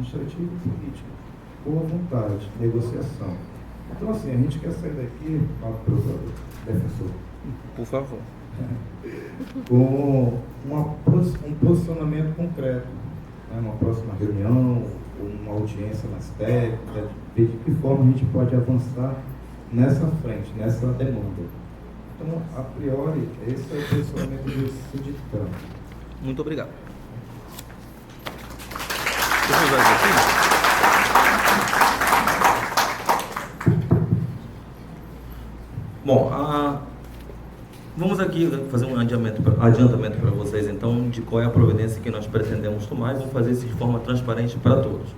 administrativo e político. Boa vontade, negociação. Então, assim, a gente quer sair daqui, procurador, defensor, por favor, com um posicionamento concreto, né? Uma próxima reunião, uma audiência mais técnica, ver de que forma a gente pode avançar nessa frente, nessa demanda. Então, a priori, esse é o posicionamento do sindicato. muito obrigado. Deixa eu usar isso aqui. Bom, vamos aqui fazer um adiantamento para vocês, então, de qual é a providência que nós pretendemos tomar, e vamos fazer isso de forma transparente para todos.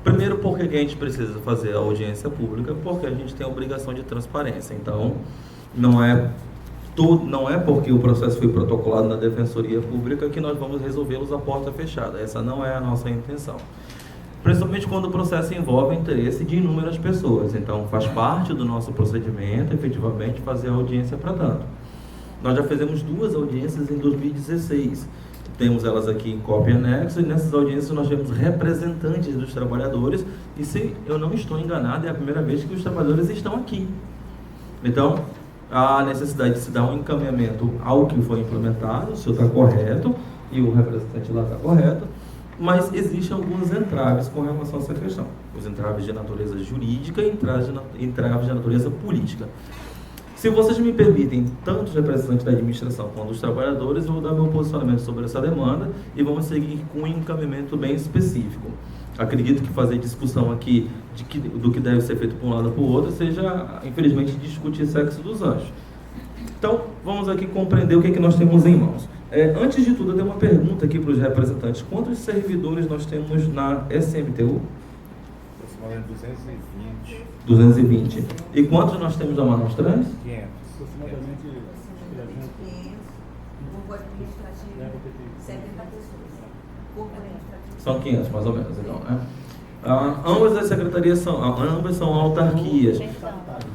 Primeiro, por que a gente precisa fazer a audiência pública? Porque a gente tem a obrigação de transparência. Então, não é porque o processo foi protocolado na Defensoria Pública que nós vamos resolvê-los à porta fechada. Essa não é a nossa intenção. Principalmente quando o processo envolve o interesse de inúmeras pessoas. Então, faz parte do nosso procedimento, efetivamente, fazer a audiência para tanto. Nós já fizemos 2 audiências em 2016. Temos elas aqui em cópia anexa, e nessas audiências nós temos representantes dos trabalhadores, e se eu não estou enganado, é a primeira vez que os trabalhadores estão aqui. Então, há necessidade de se dar um encaminhamento ao que foi implementado, se está correto, e o representante lá está correto, mas existem alguns entraves com relação a essa questão. Os entraves de natureza jurídica e entraves de natureza política. Se vocês me permitem, tanto os representantes da administração quanto os trabalhadores, eu vou dar meu posicionamento sobre essa demanda e vamos seguir com um encaminhamento bem específico. Acredito que fazer discussão aqui do que deve ser feito por um lado ou por outro seja, infelizmente, discutir sexo dos anjos. Então, vamos aqui compreender o que é que nós temos em mãos. Antes de tudo, eu tenho uma pergunta aqui para os representantes. Quantos servidores nós temos na SMTU? Aproximadamente 220. 220. E quantos nós temos na Manaus Trans? 500. Aproximadamente 500. Corpo administrativo, 70 pessoas. Corpo administrativo. São 500, mais ou menos, então, né? Ambas as secretarias ambas são autarquias. Perdão,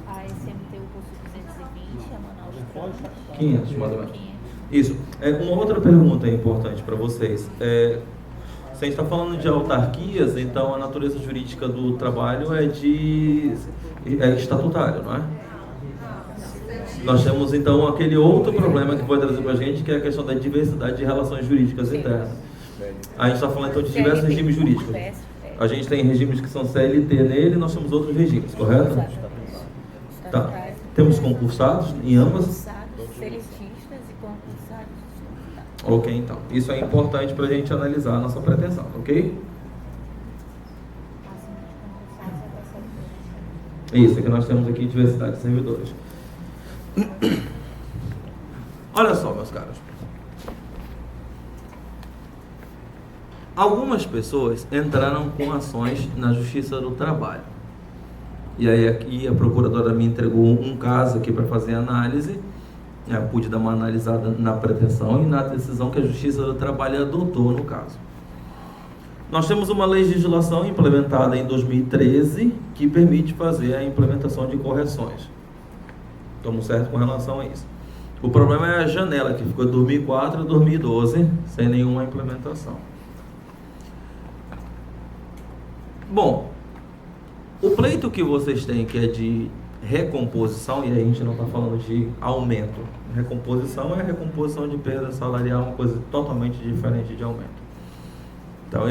a SMTU possui 220, a Manaus Trans 500, mais ou menos. Isso. Uma outra pergunta importante para vocês. Se a gente está falando de autarquias, então a natureza jurídica do trabalho é estatutário, não é? Nós temos, então, aquele outro problema que pode trazer para a gente, que é a questão da diversidade de relações jurídicas internas. A gente está falando, então, de diversos regimes jurídicos. A gente tem regimes que são CLT nele, nós temos outros regimes, correto? Tá. Temos concursados em ambas? Seletistas e concursados. Ok, então. Isso é importante para a gente analisar a nossa pretensão, ok? Isso, é que nós temos aqui diversidade de servidores. Olha só, meus caros. Algumas pessoas entraram com ações na Justiça do Trabalho. E aí aqui a procuradora me entregou um caso aqui para fazer análise. Eu pude dar uma analisada na pretensão e na decisão que a Justiça do Trabalho adotou no caso. Nós temos uma legislação implementada em 2013 que permite fazer a implementação de correções. Estamos certos com relação a isso. O problema é a janela, que ficou de 2004 a 2012 sem nenhuma implementação. Bom, o pleito que vocês têm, que é de recomposição, e aí a gente não está falando de aumento. Recomposição é recomposição de perda salarial, uma coisa totalmente diferente de aumento. Então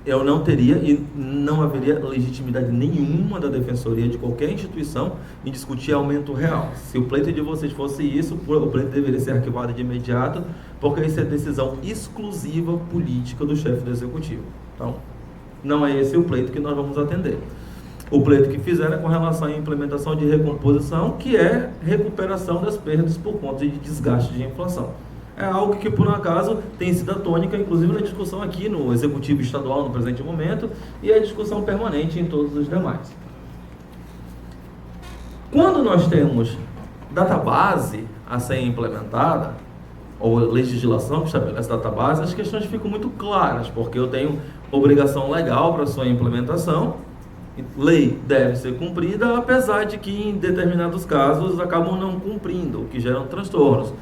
eu não teria e não haveria legitimidade nenhuma da Defensoria de qualquer instituição em discutir aumento real. Se o pleito de vocês fosse isso, o pleito deveria ser arquivado de imediato, porque isso é decisão exclusiva política do chefe do Executivo. Então, não é esse o pleito que nós vamos atender. O pleito que fizeram é com relação à implementação de recomposição, que é recuperação das perdas por conta de desgaste de inflação. É algo que, por um acaso, tem sido a tônica, inclusive na discussão aqui no Executivo Estadual no presente momento, e a discussão permanente em todos os demais. Quando nós temos database a ser implementada, ou legislação que estabelece database, as questões ficam muito claras, porque eu tenho obrigação legal para sua implementação, lei deve ser cumprida, apesar de que em determinados casos acabam não cumprindo, o que geram transtornos.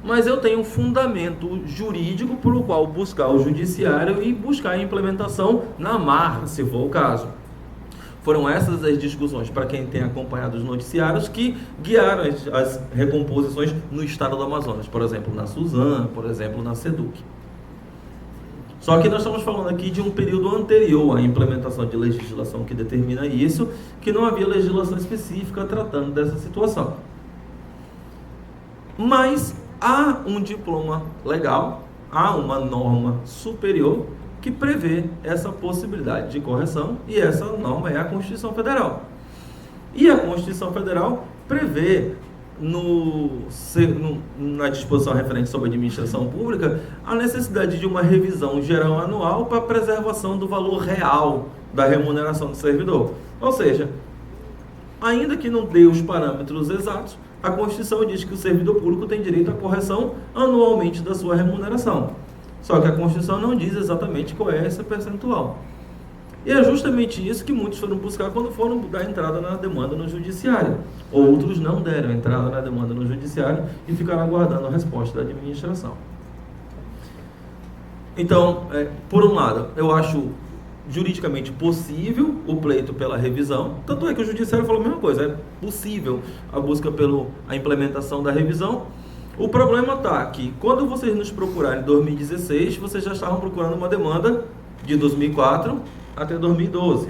mas eu tenho um fundamento jurídico por o qual buscar o judiciário e buscar a implementação na marra, se for o caso. Foram essas as discussões, para quem tem acompanhado os noticiários, que guiaram as recomposições no estado do Amazonas, por exemplo, na Suzano, por exemplo, na SEDUC. Só que nós estamos falando aqui de um período anterior à implementação de legislação que determina isso, que não havia legislação específica tratando dessa situação. Mas há um diploma legal, há uma norma superior que prevê essa possibilidade de correção, e essa norma é a Constituição Federal. E a Constituição Federal prevê na disposição referente sobre a administração pública a necessidade de uma revisão geral anual para a preservação do valor real da remuneração do servidor. Ou seja, ainda que não dê os parâmetros exatos, a Constituição diz que o servidor público tem direito à correção anualmente da sua remuneração. Só que a Constituição não diz exatamente qual é esse percentual. E é justamente isso que muitos foram buscar quando foram dar entrada na demanda no judiciário. Outros não deram entrada na demanda no judiciário e ficaram aguardando a resposta da administração. Então, por um lado, eu acho juridicamente possível o pleito pela revisão, tanto é que o judiciário falou a mesma coisa, é possível a busca pela implementação da revisão. O problema está que, quando vocês nos procurarem em 2016, vocês já estavam procurando uma demanda de 2004 até 2012.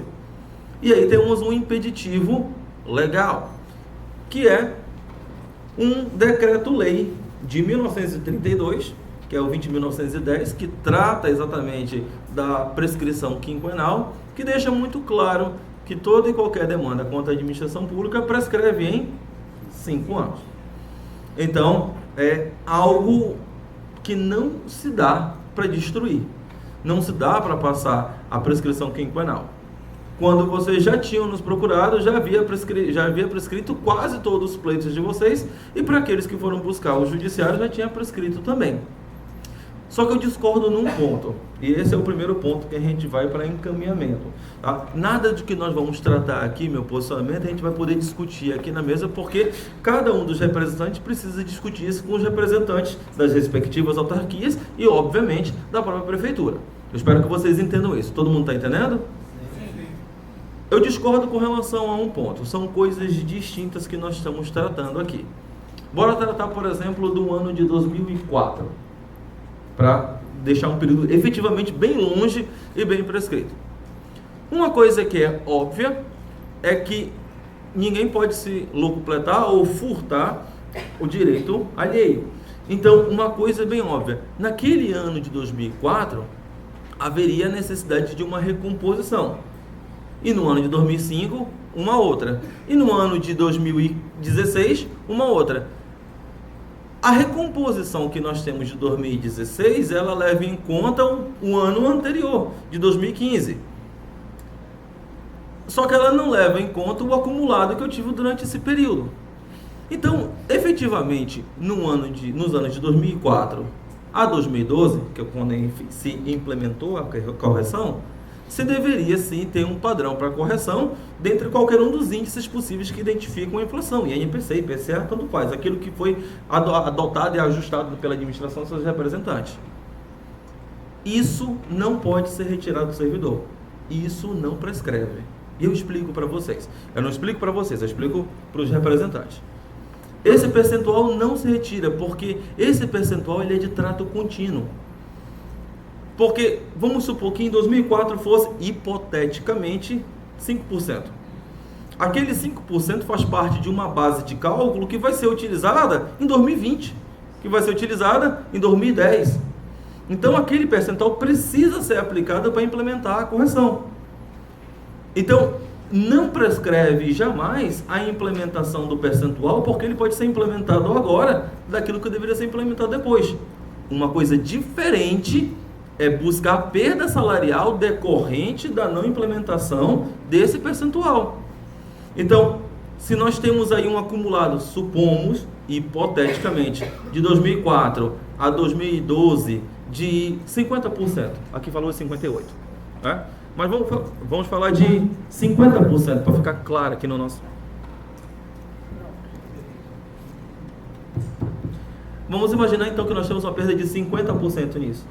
E aí temos um impeditivo legal, que é um decreto-lei de 1932, que é o 20.910, que trata exatamente da prescrição quinquenal, que deixa muito claro que toda e qualquer demanda contra a administração pública prescreve em 5 anos. Então, é algo que não se dá para destruir. Não se dá para passar a prescrição quinquenal. Quando vocês já tinham nos procurado, já havia prescrito quase todos os pleitos de vocês, e para aqueles que foram buscar o judiciário já tinha prescrito também. Só que eu discordo num ponto, e esse é o primeiro ponto que a gente vai para encaminhamento. Tá? Nada de que nós vamos tratar aqui, meu posicionamento, a gente vai poder discutir aqui na mesa, porque cada um dos representantes precisa discutir isso com os representantes das respectivas autarquias e, obviamente, da própria prefeitura. Eu espero que vocês entendam isso. Todo mundo está entendendo? Sim. Eu discordo com relação a um ponto. São coisas distintas que nós estamos tratando aqui. Bora tratar, por exemplo, do ano de 2004, para deixar um período efetivamente bem longe e bem prescrito. Uma coisa que é óbvia é que ninguém pode se locupletar ou furtar o direito alheio. Então, uma coisa bem óbvia, naquele ano de 2004, haveria necessidade de uma recomposição. E no ano de 2005, uma outra. E no ano de 2016, uma outra. A recomposição que nós temos de 2016, ela leva em conta o ano anterior, de 2015. Só que ela não leva em conta o acumulado que eu tive durante esse período. Então, efetivamente, nos anos de 2004 a 2012, que é quando se implementou a correção, se deveria sim ter um padrão para correção dentre qualquer um dos índices possíveis que identificam a inflação, INPC, IPCA, tanto faz, aquilo que foi adotado e ajustado pela administração dos seus representantes. Isso não pode ser retirado do servidor, isso não prescreve. E eu explico para vocês. Eu não explico para vocês, eu explico para os representantes. Esse percentual não se retira, porque esse percentual ele é de trato contínuo. Porque, vamos supor que em 2004 fosse, hipoteticamente, 5%. Aquele 5% faz parte de uma base de cálculo que vai ser utilizada em 2020, que vai ser utilizada em 2010. Então, aquele percentual precisa ser aplicado para implementar a correção. Então, não prescreve jamais a implementação do percentual, porque ele pode ser implementado agora daquilo que deveria ser implementado depois. Uma coisa diferente é buscar a perda salarial decorrente da não implementação desse percentual. Então, se nós temos aí um acumulado, supomos, hipoteticamente, de 2004 a 2012 de 50%, aqui falou 58%, né? Mas vamos falar de 50%, para ficar claro aqui no nosso... Vamos imaginar então que nós temos uma perda de 50% nisso.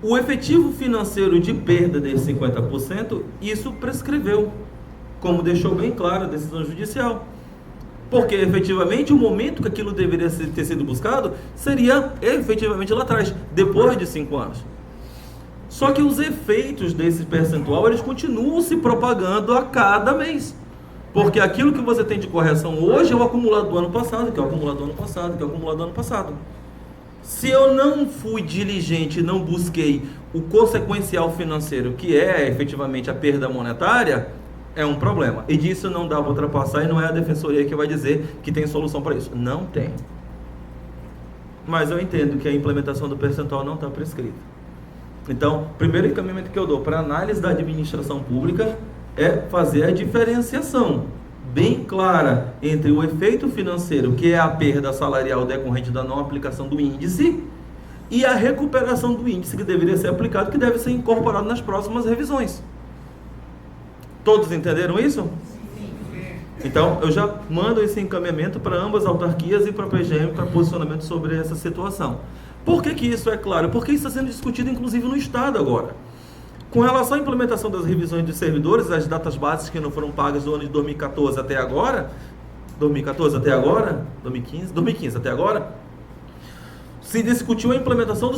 O efetivo financeiro de perda de 50%, isso prescreveu, como deixou bem claro a decisão judicial. Porque efetivamente o momento que aquilo deveria ter sido buscado seria efetivamente lá atrás, depois de 5 anos. Só que os efeitos desse percentual, eles continuam se propagando a cada mês. Porque aquilo que você tem de correção hoje é o acumulado do ano passado, que é o acumulado do ano passado, que é o acumulado do ano passado. Se eu não fui diligente, não busquei o consequencial financeiro, que é efetivamente a perda monetária, é um problema. E disso não dá para ultrapassar, e não é a defensoria que vai dizer que tem solução para isso. Não tem. Mas eu entendo que a implementação do percentual não está prescrita. Então, o primeiro encaminhamento que eu dou para análise da administração pública é fazer a diferenciação bem clara entre o efeito financeiro, que é a perda salarial decorrente da não aplicação do índice, e a recuperação do índice que deveria ser aplicado, que deve ser incorporado nas próximas revisões. Todos entenderam isso? Então, eu já mando esse encaminhamento para ambas as autarquias e para a PGM para posicionamento sobre essa situação. Por que isso é claro? Porque isso está sendo discutido inclusive no Estado agora. Com relação à implementação das revisões dos servidores, as datas básicas que não foram pagas do ano de 2014 até agora, 2015 até agora, se discutiu a implementação dos